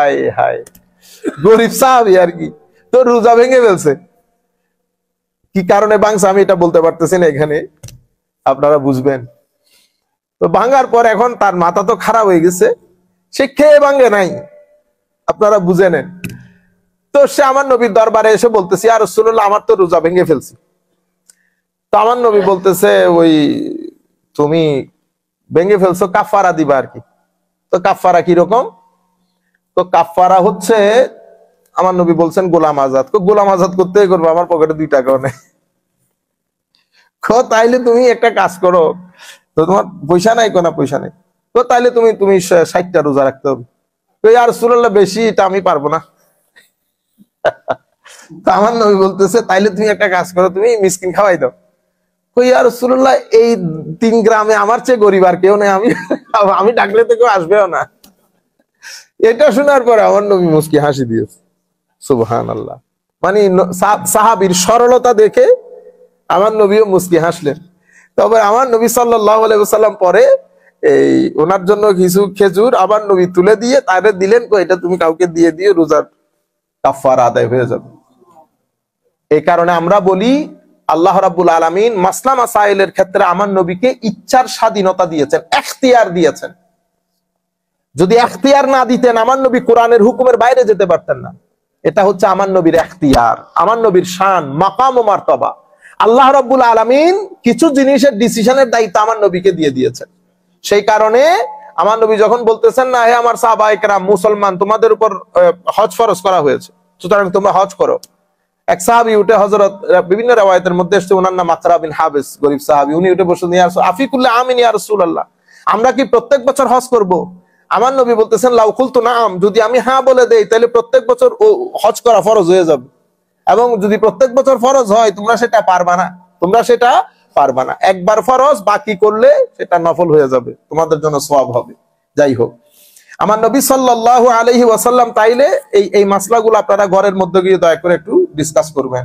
আয় হায়, গরিব সাহাবী আর কি, তো রোজা ভেঙে ফেলছে। কি কারণে ভাঙছে আমি এটা বলতে পারতেছি না, এখানে আপনারা বুঝবেন। তো ভাঙার পর এখন তার মাথা তো খারাপ হয়ে গেছে, সে খেয়ে ভাঙে নাই, আপনারা বুঝে নেন। তো সে আমার নবীর দরবারে এসে বলতেছে, ইয়া রাসূলুল্লাহ, আমার তো রোজা ভেঙে ফেলছি। তো আমার নবী বলতেছে, ওই তুমি ভেঙে ফেলছো, কাফারা দিবা আর কি। তো কাফারা কিরকম? তো কাফারা হচ্ছে, আমার নবী বলছেন গোলাম আজাদ। গোলাম আজাদ করতে করবো, আমার পকেটে 2 টাকাও নেই। তাইলে তুমি একটা কাজ করো, তো তোমার পয়সা নাই, কোনা পয়সা নেই, তো তাইলে তুমি 60টা রোজা রাখতে হবে। তো ইয়া রাসূলুল্লাহ, বেশি এটা আমি পারবো না। তো আমার নবী বলতেছে, তাইলে তুমি একটা কাজ করো, তুমি মিসকিন খাওয়াই দাও। ইয়া রাসূলুল্লাহ, এই 3 গ্রামে আমার চেয়ে গরিব আর কেউ নেই, আমি ডাকলে তো কেউ আসবেও না। এটা শোনার পরে আমার নবী মুস্কি হাসি দিয়েছে। সুবহানাল্লাহ। মানে সাহাবীর সরলতা দেখে আমার নবীও মুস্কি হাসলেন। তবে আমার নবী সাল্লাল্লাহু আলাইহি ওয়াসাল্লাম পরে এই ওনার জন্য কিছু খেজুর আমার নবী তুলে দিয়ে তাদের দিলেন, এটা তুমি কাউকে দিয়ে দিয়ে রোজার কাফারা আদায় হয়ে যাবে। এই কারণে আমরা বলি, আল্লাহ রাব্বুল আলামিন মাসলা মাসাইলের ক্ষেত্রে আমার নবীকে ইচ্ছার স্বাধীনতা দিয়েছেন, এখতিয়ার দিয়েছেন। যদি এখতিয়ার না দিতেন, আমার নবী কোরআনের হুকুমের বাইরে যেতে পারতেন না। এটা হচ্ছে আমার নবীর এখতিয়ার, আমার নবীর শান, মাকাম ও মার্তবা। আল্লাহ রাব্বুল আলামিন কিছু জিনিসের ডিসিশনের দায়িত্ব আমার নবীকে দিয়ে দিয়েছেন। সেই কারণে আমার নবী যখন বলতেছেন না, হে আমার সাহাবায়ে কেরাম, মুসলমান, তোমাদের উপর হজ ফরজ করা হয়েছে, সুতরাং তোমরা হজ করো। এক সাহাবী উঠে, হযরত বিভিন্ন riwayat-এর মধ্যে এসেছে, ওনার নাম আকরা বিন হাবিস, গরীব সাহাবী। উনি উঠে বসে, ইয়া রাসূল, আফিকুল্লি আমিন ইয়া রাসূলুল্লাহ, আমরা কি প্রত্যেক বছর হজ করব? আমার নবী বলতেছেন, লাউ কুলতু নাম, যদি আমি হ্যাঁ বলে দেই, তাহলে প্রত্যেক বছর হজ করা ফরজ হয়ে যাবে। এবং যদি প্রত্যেক বছর ফরজ হয়, তোমরা সেটা পারবা না, তোমরা সেটা পারবা না। একবার ফরজ, বাকি করলে সেটা নফল হয়ে যাবে, তোমাদের জন্য সওয়াব হবে। যাই হোক, আমার নবী সাল্লাল্লাহু আলাইহি ওয়াসাল্লাম তাইলে এই মাসলাগুলো আপনারা ঘরের মধ্যে গিয়ে দয়া করে একটু ডিসকাস করবেন।